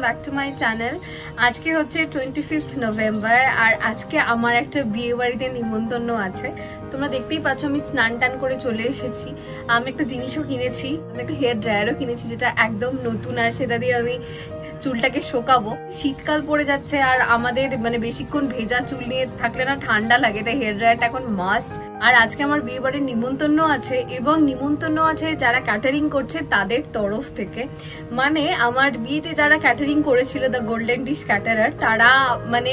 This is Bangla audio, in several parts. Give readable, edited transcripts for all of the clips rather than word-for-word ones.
Back to my channel. আজকে হচ্ছে 25 নভেম্বর আর আজকে আমার একটা বিয়ে বাড়িতে নিমন্ত্রণ আছে। তোমরা দেখতেই পাচ্ছ আমি স্নান টান করে চলে এসেছি। আমি একটা জিনিসও কিনেছি, আমি একটা হেয়ার ড্রায়ারও কিনেছি যেটা একদম নতুন, আর সেটা দিয়ে আমি চুলটাকে শোকাবো। শীতকাল পড়ে যাচ্ছে আর আমাদের মানে বেশিক্ষণ ভেজা চুল নিয়ে থাকলে না ঠান্ডা লাগে, তাই হেয়ার ড্রায়ারটা এখন মাস্ট। আর আজকে আমার বিয়ে বাড়ির নিমন্ত্রণ আছে এবং নিমন্ত্রণ আছে যারা ক্যাটারিং করছে তাদের তরফ থেকে। মানে আমার বিয়েতে যারা ক্যাটারিং করেছিল দ্য গোল্ডেন ডিশ ক্যাটারার, তারা মানে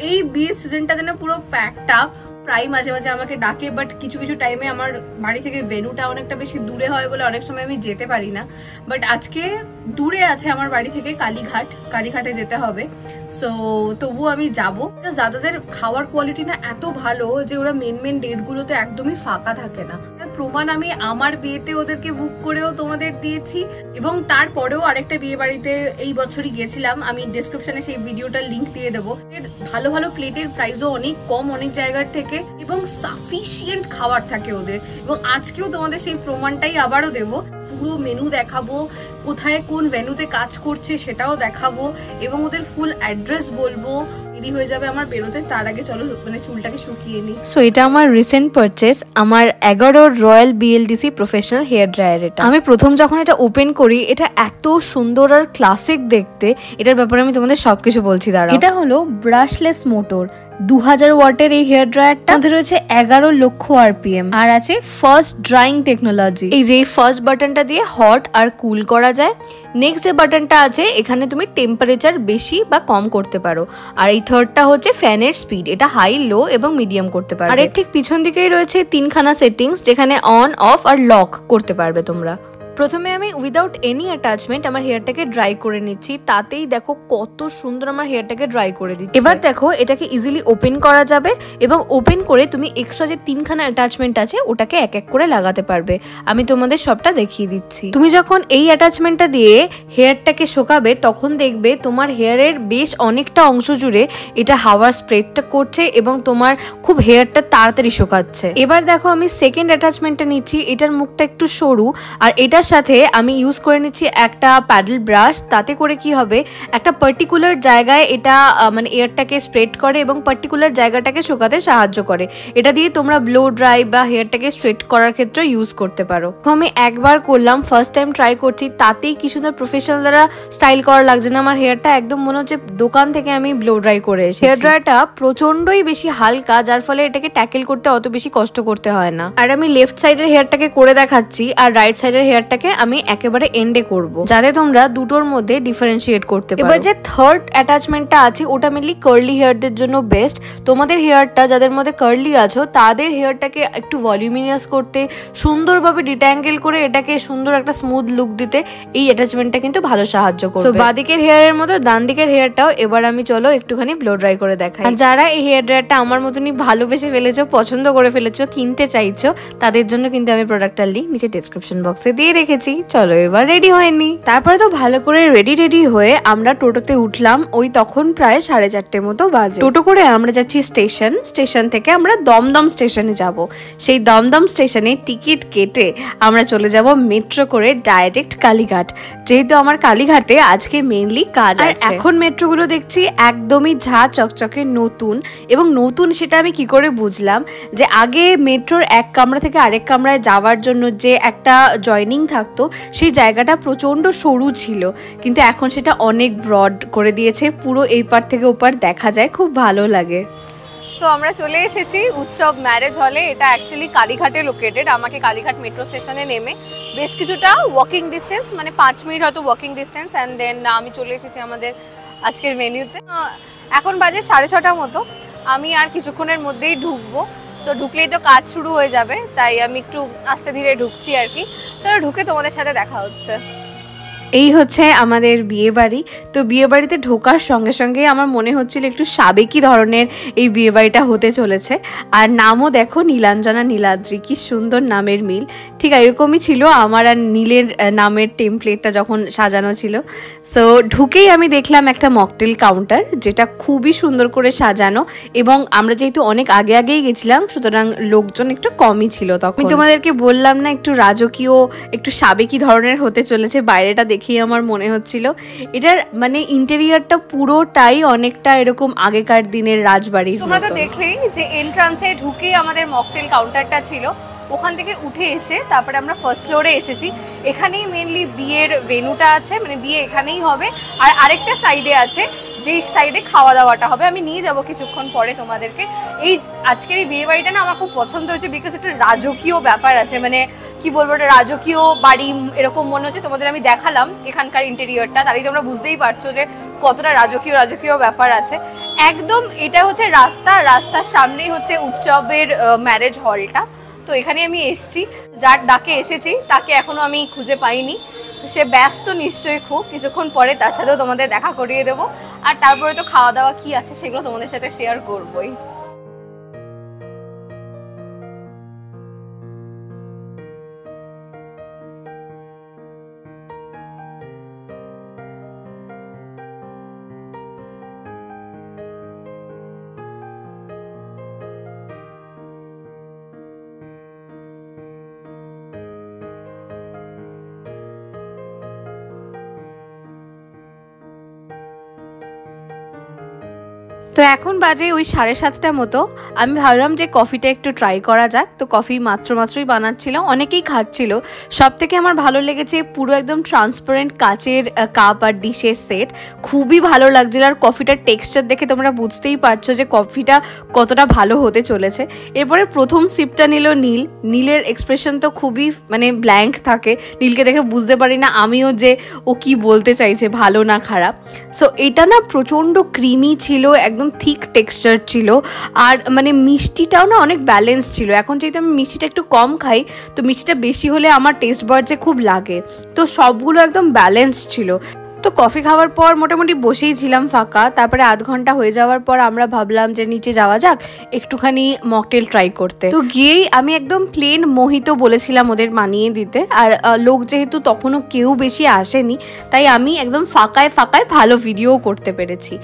এই বিয়ের সিজনটাতে না পুরো প্যাকড আপ। প্রায় মাঝে মাঝে আমাকে ডাকে, বাট কিছু কিছু টাইমে আমার বাড়ি থেকে ভেন্যুটা অনেকটা বেশি দূরে হয় বলে অনেক সময় আমি যেতে পারি না। বাট আজকে দূরে আছে আমার বাড়ি থেকে কালীঘাটে যেতে হবে। সো তবুও আমি যাবো। দাদাদের খাওয়ার কোয়ালিটি না এত ভালো যে ওরা মেন ডেটগুলোতে একদমই ফাঁকা থাকে না। তার প্রমাণ আমি আমার বিয়েতে ওদেরকে বুক করেও তোমাদের দিয়েছি, এবং তারপরেও আরেকটা বিয়ে বাড়িতে এই বছরই গেছিলাম, আমি ডেসক্রিপশনে সেই ভিডিওটার লিঙ্ক দিয়ে দেবো। ভালো ভালো প্লেটের প্রাইসও অনেক কম অনেক জায়গার থেকে, এবং সাফিসিয়েন্ট খাবার থাকে ওদের। এবং আজকেও তোমাদের সেই প্রমাণটাই আবারও দেবো। পুরো মেনু দেখাবো, কোথায় কোন ভেন্যুতে কাজ করছে সেটাও দেখাবো, এবং ওদের ফুল অ্যাড্রেস বলবো। দেরি হয়ে যাবে আমার বেরোতে, তার আগে চলো মানে চুলটাকে শুকিয়ে নিই। সো এটা আমার রিসেন্ট পারচেস, আমার 11 royal BLDC professional hair dryer. এটা আমি প্রথম যখন এটা ওপেন করি, এটা এত সুন্দর আর ক্লাসিক দেখতে। এটার ব্যাপারে আমি তোমাদের সবকিছু বলছি দাঁড়াও। এটা হলো ব্রাশলেস মোটর 2000 ওয়াটের এই হেয়ার ড্রায়ারটা। মধ্যে রয়েছে 11 লক্ষ RPM, আর আছে ফার্স্ট ড্রাইং টেকনোলজি। এই যে ফার্স্ট বাটনটা দিয়ে হট আর কুল করা যায়। নেক্সট যে বাটনটা আছে, এখানে তুমি টেম্পারেচার বেশি বা কম করতে পারো। আর এই থার্ডটা হচ্ছে ফ্যানের স্পিড, এটা হাই, লো এবং মিডিয়াম করতে পারবে। আর এর ঠিক পিছন দিকেই রয়েছে 3খানা সেটিংস, যেখানে অন, অফ আর লক করতে পারবে তোমরা। প্রথমে আমি উইদাউট এনি অ্যাটাচমেন্ট আমার হেয়ারটাকে ড্রাই করে নিচ্ছি। তাতেই দেখো কত সুন্দর আমার হেয়ারটাকে ড্রাই করে দিচ্ছি। এবার দেখো এটাকে ইজিলি ওপেন করা যাবে, এবং ওপেন করে তুমি এক্সট্রা যে 3খানা অ্যাটাচমেন্ট আছে ওটাকে এক এক করে লাগাতে পারবে। আমি তোমাদের সবটা দেখিয়ে দিচ্ছি। তুমি যখন এই অ্যাটাচমেন্টটা দিয়ে হেয়ারটাকে শোকাবে, তখন দেখবে তোমার হেয়ারের বেশ অনেকটা অংশ জুড়ে এটা হাওয়ার স্প্রেডটা করছে এবং তোমার খুব হেয়ারটা তাড়াতাড়ি শোকাচ্ছে। এবার দেখো আমি সেকেন্ড অ্যাটাচমেন্টটা নিচ্ছি। এটার মুখটা একটু সরু, আর এটা সাথে আমি ইউজ করে নিচ্ছি একটা প্যাডেল ব্রাশ। তাতে করে কি হবে, একটা পার্টিকুলার জায়গায় এটা মানে এয়ারটাকে স্প্রেড করে এবং পার্টিকুলার জায়গাটাকে শুকাতে সাহায্য করে। এটা দিয়ে তোমরা ব্লো ড্রাই বা হেয়ারটাকে স্ট্রেট করার ক্ষেত্রে ইউজ করতে পারো। আমি একবার করলাম, ফার্স্ট টাইম ট্রাই করছি, তাতেই কি সুন্দর প্রফেশনাল দ্বারা স্টাইল করা লাগছে না। আমার হেয়ারটা একদম মনে হচ্ছে দোকান থেকে আমি ব্লো ড্রাই করে এসেছি। হেয়ার ড্রায়ারটা প্রচন্ডই বেশি হালকা, যার ফলে এটাকে ট্যাকেল করতে অত বেশি কষ্ট করতে হয় না। আর আমি লেফট সাইডের হেয়ারটাকে করে দেখাচ্ছি, আর রাইট সাইডের হেয়ারটাকে আমি একেবারে এন্ডে করব, যাতে তোমরা দুটোর মধ্যে ডিফারেন্সিয়েট করতে পারো। এবার যে থার্ড অ্যাটাচমেন্টটা আছে, ওটা মেনলি কার্লি হেয়ারদের জন্য বেস্ট। তোমাদের হেয়ারটা যাদের মধ্যে কার্লি আছো, তাদের হেয়ারটাকে একটু ভলিউমিনিয়াস করতে, সুন্দরভাবে ডিট্যাঙ্গেল করে এটাকে সুন্দর একটা স্মুথ লুক দিতে এই অ্যাটাচমেন্টটা কিন্তু ভালো সাহায্য করবে। তো বাদিকের হেয়ারের মতো ডান দিকের হেয়ারটাও এবার আমি চলো একটুখানি ব্লো ড্রাই করে দেখাই। আর যারা এই হেয়ার ড্রায়ারটা আমার মতনই ভালোবেসে ফেলেছো, পছন্দ করে ফেলেছো, কিনতে চাইছো, তাদের জন্য কিন্তু আমি প্রোডাক্টটার লিংক নিচে ডেসক্রিপশন বক্সে দিয়ে রেখেছি। চলো এবার রেডি হয়নি। তারপরে তো ভালো করে রেডি হয়ে আমরা টোটোতে উঠলাম। ওই তখন প্রায় 4:30 মতো বাজে। টোটো করে আমরা যাচ্ছি স্টেশন থেকে আমরা দমদম স্টেশনে যাব। সেই দমদম স্টেশনে টিকিট কেটে আমরা চলে যাব মেট্রো করে ডাইরেক্ট কালীঘাট, যেহেতু আমার কালীঘাটে আজকে মেইনলি কাজ আছে। এখন মেট্রোগুলো দেখছি একদমই ঝা চকচকে নতুন, এবং নতুন সেটা আমি কি করে বুঝলাম, যে আগে মেট্রোর এক কামরা থেকে আরেক কামরায় যাওয়ার জন্য যে একটা জয়নিং থাকতো, সেই জায়গাটা প্রচন্ড সরু ছিল, কিন্তু এখন সেটা অনেক ব্রড করে দিয়েছে। পুরো এই পার থেকে ওপার দেখা যায়, খুব ভালো লাগে। সো আমরা চলে এসেছি উৎসব ম্যারেজ হলে। এটা অ্যাকচুয়ালি কালীঘাটে লোকেটেড। আমাকে কালীঘাট মেট্রো স্টেশনে নেমে বেশ কিছুটা ওয়াকিং ডিস্টেন্স, মানে 5 মিনিট হয়তো ওয়াকিং ডিস্টেন্স, অ্যান্ড দেন আমি চলে এসেছি আমাদের আজকের ভেন্যুতে। এখন বাজে 6:30 মতো। আমি আর কিছুক্ষণের মধ্যেই ঢুকবো। তো ঢুকলেই তো কাজ শুরু হয়ে যাবে, তাই আমি একটু আস্তে ধীরে ঢুকছি আর কি। চলো ঢুকে তোমাদের সাথে দেখা হচ্ছে। এই হচ্ছে আমাদের বিয়ে বাড়ি। তো বিয়ে বাড়িতে ঢোকার সঙ্গে সঙ্গে আমার মনে হচ্ছিল একটু সাবেকি ধরনের এই বিয়ে বাড়িটা হতে চলেছে। আর নামও দেখো, নীলাঞ্জনা নীলাদ্রি, কি সুন্দর নামের মিল। ঠিক এরকমই ছিল আমার আর নীলের নামের টেমপ্লেটটা যখন সাজানো ছিল। সো ঢুকেই আমি দেখলাম একটা মকটেল কাউন্টার, যেটা খুবই সুন্দর করে সাজানো, এবং আমরা যেহেতু অনেক আগেই গেছিলাম, সুতরাং লোকজন একটু কমই ছিল তখন। আমি তোমাদেরকে বললাম না একটু রাজকীয়, একটু সাবেকি ধরনের হতে চলেছে বাইরেটা দেখে। দেখেই আমার মনে হচ্ছিল এটার মানে ইন্টেরিয়রটা পুরোটাই অনেকটা এরকম আগেকার দিনের রাজবাড়ির। তোমরা তো দেখলেই যে এন্ট্রান্সে ঢুকে আমাদের মকটেল কাউন্টারটা ছিল, ওখান থেকে উঠে এসে তারপরে আমরা ফার্স্ট ফ্লোরে এসেছি। এখানেই মেনলি বিয়ের ভেন্যুটা আছে, মানে বিয়ে এখানেই হবে। আর আরেকটা সাইডে আছে যেই সাইডে খাওয়া দাওয়াটা হবে, আমি নিয়ে যাব কিছুক্ষণ পরে তোমাদেরকে। এই আজকের এই বিয়ে বাড়িটা না আমার খুব পছন্দ হয়েছে, বিকজ একটা রাজকীয় ব্যাপার আছে, মানে কি বলবো, একটা রাজকীয় বাড়ি এরকম মনে হচ্ছে। তোমাদের আমি দেখালাম এখানকার ইন্টেরিয়রটা, তারই তোমরা বুঝতেই পারছো যে কতটা রাজকীয় রাজকীয় ব্যাপার আছে। একদম এটা হচ্ছে রাস্তার সামনেই হচ্ছে উৎসবের ম্যারেজ হলটা। তো এখানে আমি এসেছি, যার ডাকে এসেছি তাকে এখনো আমি খুঁজে পাইনি। সে ব্যস্ত নিশ্চয়ই খুব, কিছুক্ষণ পরে তার সাথেও তোমাদের দেখা করিয়ে দেবো। আর তারপরে তো খাওয়া দাওয়া কি আছে সেগুলো তোমাদের সাথে শেয়ার করবোই। তো এখন বাজে ওই 7:30 মতো। আমি ভাবলাম যে কফিটা একটু ট্রাই করা যাক। তো কফি মাত্রই বানাচ্ছিল, অনেকেই খাচ্ছিল। সব থেকে আমার ভালো লেগেছে পুরো একদম ট্রান্সপারেন্ট কাচের কাপ আর ডিশের সেট, খুবই ভালো লাগছিল। আর কফিটার টেক্সচার দেখে তোমরা বুঝতেই পারছো যে কফিটা কতটা ভালো হতে চলেছে। এরপরে প্রথম সিপটা নিল নীলের এক্সপ্রেশন তো খুবই মানে ব্ল্যাঙ্ক থাকে, নীলকে দেখে বুঝতে পারি না আমিও যে ও কি বলতে চাইছে, ভালো না খারাপ। সো এটা না প্রচণ্ড ক্রিমি ছিল, একদম থিক টেক্সচার ছিল। আর মানে মিষ্টিটাও না অনেক ব্যালেন্স ছিল। এখন যেহেতু আমি মিষ্টিটা একটু কম খাই, তো মিষ্টিটা বেশি হলে আমার টেস্ট বাডসে খুব লাগে, তো সবগুলো একদম ব্যালেন্স ছিল। তো কফি খাওয়ার পর মোটামুটি বসেই ছিলাম ফাঁকা। তারপরে আধ ঘন্টা হয়ে যাওয়ার পর আমরা ভাবলাম যে নিচে যাওয়া যাক একটুখানি মকটেল ট্রাই করতে। তো গিয়েই আমি একদম প্লেন মোহিতো বলেছিলাম ওদের মানিয়ে দিতে। আর লোক যেহেতু তখনও কেউ বেশি আসেনি, তাই আমি একদম ফাঁকায় ভালো ভিডিও করতে পেরেছি।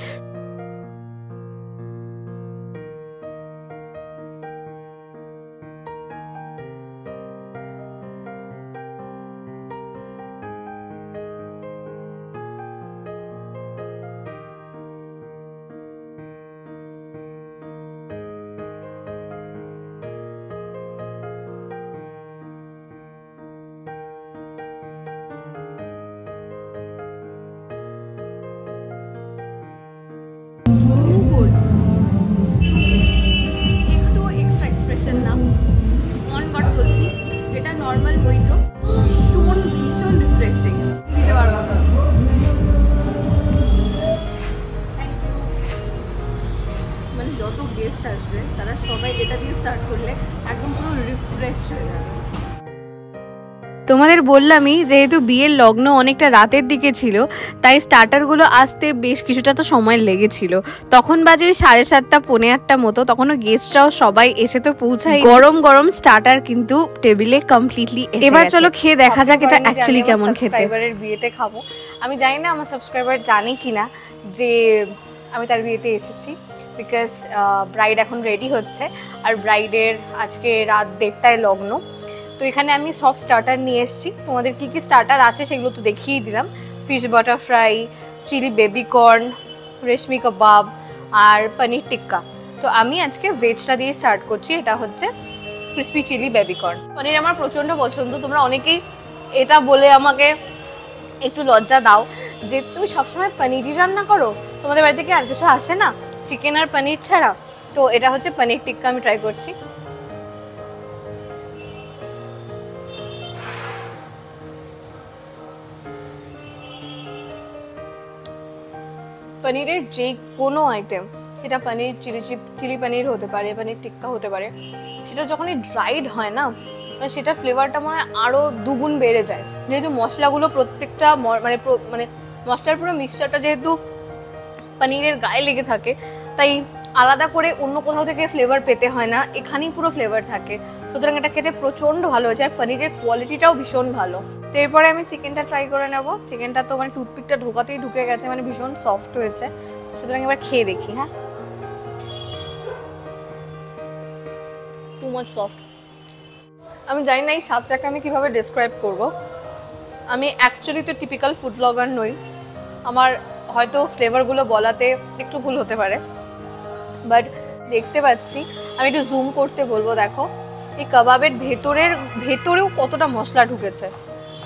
একটু এক্সট্রা এক্সপ্রেশন না, অন গড বলছি, এটা নর্মাল মোহিতো, ভীষণ রিফ্রেশিং, দিতে পারবো। মানে যত গেস্ট আসবে তারা সবাই এটা দিয়ে স্টার্ট করলে একদম পুরো রিফ্রেশ হয়ে যাবে। তোমাদের বললামই যেহেতু বিয়ের লগ্ন অনেকটা রাতের দিকে ছিল, তাই স্টার্টারগুলো আসতে বেশ কিছুটা তো সময় লেগেছিল। তখন বাজে ওই 7:30 পৌনে 8 মতো, তখনও গেস্টরাও সবাই এসে তো পৌঁছাই। গরম স্টার্টার কিন্তু টেবিলে কমপ্লিটলি এসে গেছে। এবার চলো খেয়ে দেখা যাক এটা অ্যাকচুয়ালি কেমন খেতে। সাবস্ক্রাইবারের বিয়েতে খাবো। আমি জানি না আমার সাবস্ক্রাইবার জানে কিনা যে আমি তার বিয়েতে এসেছি, বিকজ ব্রাইড এখন রেডি হচ্ছে আর ব্রাইডের আজকে রাত 1:30টায় লগ্ন। তো এখানে আমি সব স্টার্টার নিয়ে এসেছি। তোমাদের কী কী স্টার্টার আছে সেগুলো তো দেখিয়েই দিলাম। Fish butter fry, chilli baby corn, reshmi kebab আর পনির টিক্কা। তো আমি আজকে ভেজটা দিয়ে স্টার্ট করছি। এটা হচ্ছে crispy chilli baby corn. Paneer আমার প্রচণ্ড পছন্দ। তোমরা অনেকেই এটা বলে আমাকে একটু লজ্জা দাও যে তুমি সবসময় পনিরই রান্না করো, তোমাদের বাড়িতে কি আর কিছু আসে না চিকেন আর পনির ছাড়া? তো এটা হচ্ছে পনির টিক্কা, আমি ট্রাই করছি। পনিরের যে কোনো আইটেম, এটা পনির চিলি পনির হতে পারে, পনির টিক্কা হতে পারে, সেটা যখনই ড্রাইড হয় না সেটার ফ্লেভারটা মনে হয় আরও দুগুণ বেড়ে যায়। যেহেতু মশলাগুলো প্রত্যেকটা মানে মশলার পুরো মিক্সচারটা যেহেতু পনিরের গায়ে লেগে থাকে, তাই আলাদা করে অন্য কোথাও থেকে ফ্লেভার পেতে হয় না, এখানেই পুরো ফ্লেভার থাকে। সুতরাং এটা খেতে প্রচণ্ড ভালো হয়েছে আর পনিরের কোয়ালিটিটাও ভীষণ ভালো। তো এরপরে আমি চিকেনটা ট্রাই করে নেব। চিকেনটা তো মানে টুথপিকটা ঢোকাতেই ঢুকে গেছে, মানে ভীষণ সফট হয়েছে। সুতরাং এবার খেয়ে দেখি। হ্যাঁ, টু মাচ সফট। আমি জানি না এই স্বাদটাকে আমি কীভাবে ডিসক্রাইব করবো। আমি অ্যাকচুয়ালি তো টিপিক্যাল ফুড ব্লগার নই, আমার হয়তো ফ্লেভারগুলো বলাতে একটু ভুল হতে পারে, বাট দেখতে পাচ্ছি, আমি একটু জুম করতে বলবো, দেখো এই কাবাবের ভেতরেও কতটা মশলা ঢুকেছে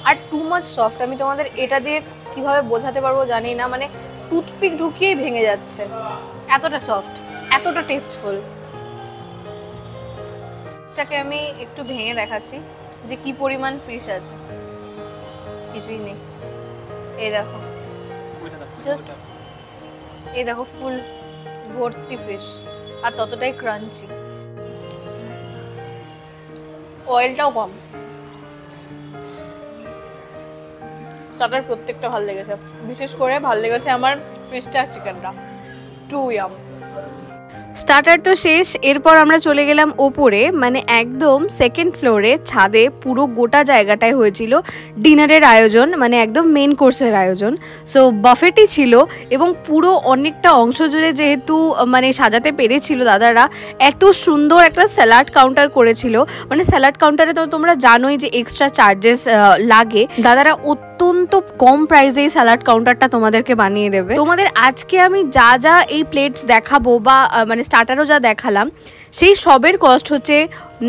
আর টু মাচ সফট। আমি তোমাদের এটা দিয়ে কিভাবে বোঝাতে পারবো জানি না, মানে টুথপিক ঢুকিয়েই ভেঙে যাচ্ছে, এতটা সফট, এতটা টেস্টফুল। এটাকে আমি একটু ভেঙে দেখাচ্ছি যে কি পরিমাণ ফিশ আছে, কিছুই নেই। এই দেখো, জাস্ট এই দেখো ফুল ভর্তি ফিশ, আর ততটাই ক্রাঞ্চি, অয়েলটাও কম। স্টার্টার প্রত্যেকটা ভালো লেগেছে, বিশেষ করে ভালো লেগেছে আমার ফিশটা আর চিকেনটা, টু ইয়াম। স্টার্টার তো শেষ, এরপর আমরা চলে গেলাম ওপরে, মানে একদম সেকেন্ড ফ্লোরে ছাদে পুরো গোটা জায়গাটায় হয়েছিল ডিনারের আয়োজন, মানে একদম মেন কোর্সের আয়োজন। সো বাফেটই ছিল এবং পুরো অনেকটা অংশ জুড়ে যেহেতু মানে সাজাতে পেরেছিল দাদারা, এত সুন্দর একটা স্যালাড কাউন্টার করেছিল। মানে স্যালাড কাউন্টারে তো তোমরা জানোই যে এক্সট্রা চার্জেস লাগে, দাদারা অত্যন্ত কম প্রাইসে এই স্যালাড কাউন্টারটা তোমাদেরকে বানিয়ে দেবে। তোমাদের আজকে আমি যা যা এই প্লেটস দেখাবো বা মানে স্টার্টারও যা দেখালাম, সেই সবের কস্ট হচ্ছে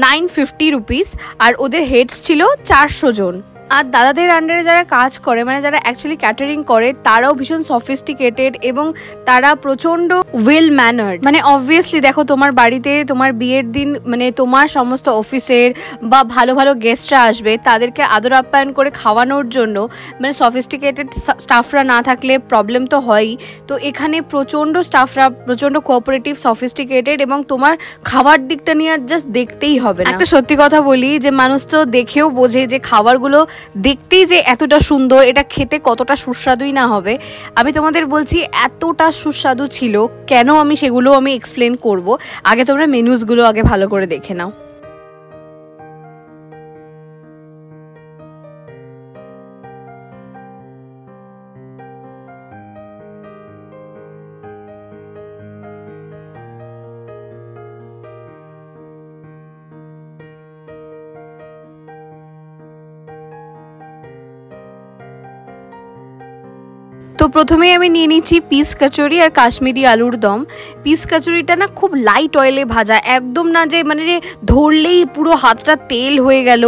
950 রুপিস, আর ওদের হেডস ছিল 400 জন। আর দাদাদের আন্ডারে যারা কাজ করে, মানে যারা অ্যাকচুয়ালি ক্যাটারিং করে, তারাও ভীষণ সফিস্টিকেটেড এবং তারা প্রচণ্ড ওয়েল ম্যানার্ড। মানে অবভিয়াসলি দেখো, তোমার বাড়িতে তোমার বিয়ের দিন মানে তোমার সমস্ত অফিসের বা ভালো ভালো গেস্টরা আসবে, তাদেরকে আদর আপ্যায়ন করে খাওয়ানোর জন্য মানে সফিস্টিকেটেড স্টাফরা না থাকলে প্রবলেম তো হয়ই। তো এখানে প্রচণ্ড স্টাফরা প্রচণ্ড কোঅপারেটিভ, সফিস্টিকেটেড, এবং তোমার খাবার দিকটা নিয়ে জাস্ট দেখতেই হবে না। একটা সত্যি কথা বলি, যে মানুষ তো দেখেও বোঝে যে খাবারগুলো দেখতেই যে এতটা সুন্দর, এটা খেতে কতটা সুস্বাদুই না হবে। আমি তোমাদের বলছি এতটা সুস্বাদু ছিল কেন, আমি সেগুলো এক্সপ্লেন করব। আগে তোমরা মেনুসগুলো আগে ভালো করে দেখে নাও। তো প্রথমেই আমি নিয়ে নিচ্ছি পিস কচুরি আর কাশ্মীরি আলুর দম। পিস কচুরিটা না খুব লাইট অয়েলে ভাজা, একদম না যে মানে ধরলেই পুরো হাতটা তেল হয়ে গেল।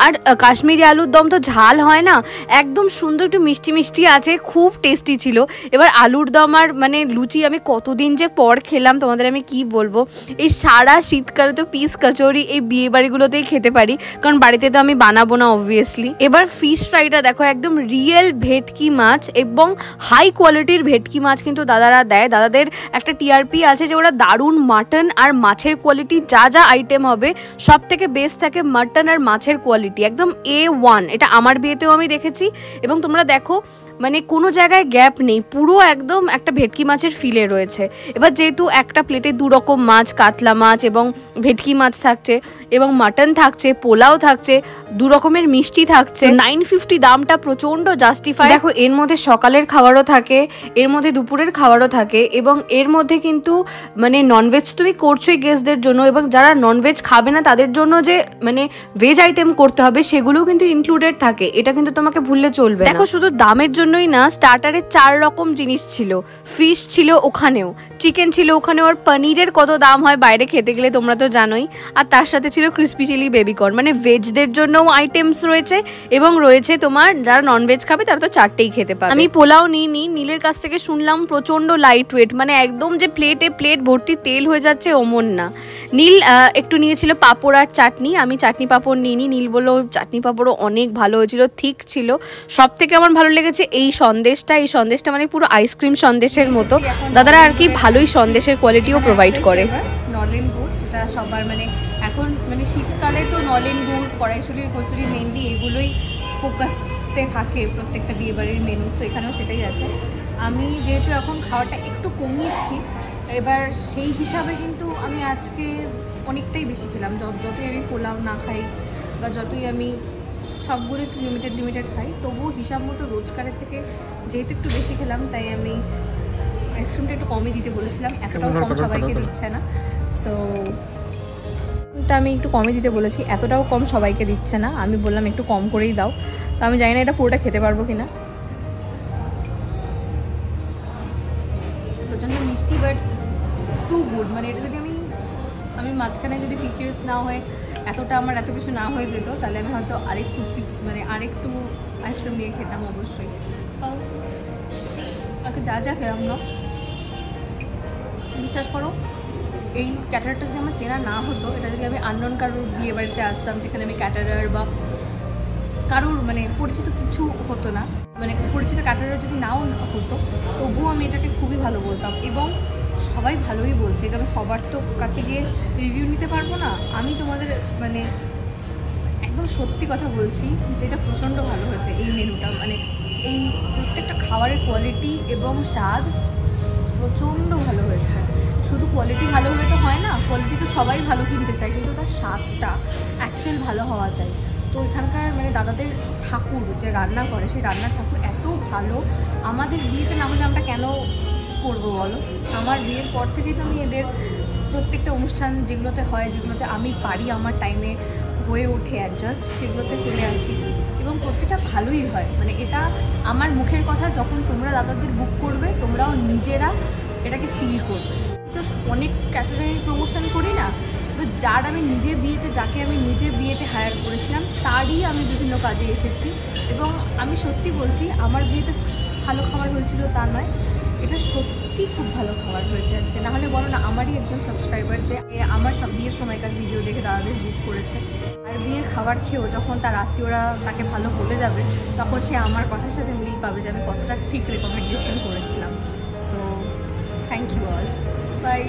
আর কাশ্মীরি আলুর দম তো ঝাল হয় না, একদম সুন্দর একটু মিষ্টি মিষ্টি আছে, খুব টেস্টি ছিল। এবার আলুর দম আর মানে লুচি আমি কতদিন যে পর খেলাম, তোমাদের আমি কি বলবো। এই সারা শীতকালে তো পিস কচুরি এই বিয়ে বাড়িগুলোতেই খেতে পারি, কারণ বাড়িতে তো আমি বানাবো না অবভিয়াসলি। এবার ফিশ ফ্রাইটা দেখো, একদম রিয়েল ভেটকি মাছ এবং হাই কোয়ালিটির ভেটকি মাছ কিন্তু দাদারা দেয়। দাদাদের একটা টিআরপি আছে যে ওরা দারুণ মাটন আর মাছের কোয়ালিটি, যা যা আইটেম হবে সব থেকে বেস্ট থাকে মাটন আর মাছের কোয়ালিটি, একদম A1। এটা আমার বিয়েতেও আমি দেখেছি, এবং তোমরা দেখো মানে কোনো জায়গায় গ্যাপ নেই, পুরো একদম একটা ভেটকি মাছের ফিলে রয়েছে। এবার যেহেতু একটা প্লেটে 2 রকম মাছ, কাতলা মাছ এবং ভেটকি মাছ থাকছে, এবং মাটন থাকছে, পোলাও থাকছে, 2 রকমের মিষ্টি থাকছে, 950 দামটা প্রচণ্ড জাস্টিফাই। দেখো এর মধ্যে সকালের খাবারও থাকে, এর মধ্যে দুপুরের খাবারও থাকে, এবং এর মধ্যে কিন্তু মানে ননভেজ তুমি করছোই গেস্টদের জন্য, এবং যারা ননভেজ খাবে না তাদের জন্য যে মানে ভেজ আইটেম করতে হবে সেগুলোও কিন্তু ইনক্লুডেড থাকে, এটা কিন্তু তোমাকে ভুললে চলবে। দেখো শুধু দামের জন্যই না, স্টার্টারে 4 রকম জিনিস ছিল, ফিশ ছিল ওখানেও, চিকেন ছিল ওখানেও, আর পনিরের কত দাম হয় বাইরে খেতে গেলে তোমরা তো জানোই। আর তার সাথে ছিল ক্রিসপি চিলি বেবিকর্ন, মানে ভেজদের জন্যও আইটেমস রয়েছে, এবং রয়েছে তোমার যারা ননভেজ খাবে তারা তো 4টেই খেতে পাবে। আমি পোলাও নিইনি, নীলের কাছ থেকে শুনলাম প্রচন্ড লাইট ওয়েট, মানে একদম যে প্লেট ভর্তি তেল হয়ে যাচ্ছে ওমন না। নীল একটু নিয়েছিল পাঁপড় আর চাটনি, আমি চাটনি পাঁপড় নিইনি। নীল বললো চাটনি পাঁপড়ও অনেক ভালো হয়েছিল, ঠিক ছিল। সব থেকে আমার ভালো লেগেছে এই সন্দেশটা মানে পুরো আইসক্রিম সন্দেশের মতো। দাদারা আর কি ভালোই সন্দেশের কোয়ালিটিও প্রোভাইড করে। নলেন গুড়, যেটা সবার মানে এখন মানে শীতকালে তো নলেন গুড়, কড়াইশুঁটির কচুরি মেনলি এগুলোই ফোকাসে থাকে প্রত্যেকটা বিয়েবাড়ির মেনু, তো এখানেও সেটাই আছে। আমি যেহেতু এখন খাওয়াটা একটু কমিয়েছি, এবার সেই হিসাবে কিন্তু আমি আজকে অনেকটাই বেশি খেলাম। যতই আমি পোলাও না খাই বা যতই আমি সবগুলো একটু লিমিটেড খাই, তবুও হিসাব মতো রোজকারের থেকে যেহেতু একটু বেশি খেলাম, তাই আমি আইসক্রিমটা একটু কমই দিতে বলেছিলাম, এতটাও কম সবাইকে দিচ্ছে না। সো আমি একটু কমই দিতে বলেছি, এতটাও কম সবাইকে দিচ্ছে না, আমি বললাম একটু কম করেই দাও। তো আমি জানি না এটা পুরোটা খেতে পারবো কিনা। প্রচণ্ড মিষ্টি বাট টু গুড, মানে এটা যদি আমি মাঝখানে যদি পিচিওস না হয়ে এতটা আমার এত কিছু না হয়ে যেত তাহলে আমি হয়তো আরেকটু মানে আরেকটু আইসক্রিম নিয়ে খেতাম অবশ্যই। আগে যা যা খেলাম না, বিশ্বাস করো এই ক্যাটারারটা যদি আমার চেনা না হতো, এটা যদি আমি আননোন কারোর বিয়ে বাড়িতে আসতাম যেখানে আমি ক্যাটারার বা কারোর মানে পরিচিত কিছু হতো না, মানে পরিচিত ক্যাটারার যদি নাও হতো তবুও আমি এটাকে খুবই ভালো বলতাম এবং সবাই ভালোই বলছে। এটা আমি সবার তো কাছে গিয়ে রিভিউ নিতে পারবো না, আমি তোমাদের মানে একদম সত্যি কথা বলছি যে এটা প্রচণ্ড ভালো হয়েছে এই মেনুটা। মানে এই প্রত্যেকটা খাবারের কোয়ালিটি এবং স্বাদ প্রচণ্ড ভালো হয়েছে। শুধু কোয়ালিটি ভালো হলে তো হয় না, কোয়ালিটি তো সবাই ভালো কিনতে চায়, কিন্তু তার স্বাদটা অ্যাকচুয়াল ভালো হওয়া চাই। তো এখানকার মানে দাদাদের ঠাকুর যে রান্না করে সেই রান্নার ঠাকুর এত ভালো। আমাদের বিয়েতে না হলে আমরা কেন করবো বলো? আমার বিয়ের পর থেকেই তো আমি এদের প্রত্যেকটা অনুষ্ঠান যেগুলোতে হয়, যেগুলোতে আমি পারি আমার টাইমে হয়ে ওঠে অ্যাডজাস্ট, সেগুলোতে চলে আসি এবং প্রত্যেকটা ভালোই হয়। মানে এটা আমার মুখের কথা, যখন তোমরা দাদাদের বুক করবে তোমরাও নিজেরা এটাকে ফিল করবে। তো অনেক ক্যাটারিং প্রমোশন করি না, তো যার আমি নিজে বিয়েতে, যাকে আমি নিজে বিয়েতে হায়ার করেছিলাম তারই আমি বিভিন্ন কাজে এসেছি এবং আমি সত্যি বলছি আমার বিয়েতে ভালো খাবার হয়েছিল তা নয়, এটা সত্যি খুব ভালো খাবার হয়েছে আজকে। নাহলে বলো না আমারই একজন সাবস্ক্রাইবার যে আমার সব বিয়ের সময়কার ভিডিও দেখে দাদাদের বুক করেছে, আর বিয়ের খাবার খেয়েও যখন তার আত্মীয়রা তাকে ভালো বলে যাবে তখন সে আমার কথার সাথে মিল পাবে যে আমি কতটা ঠিক রেকমেন্ডেশন করেছিলাম। So thank you all, by.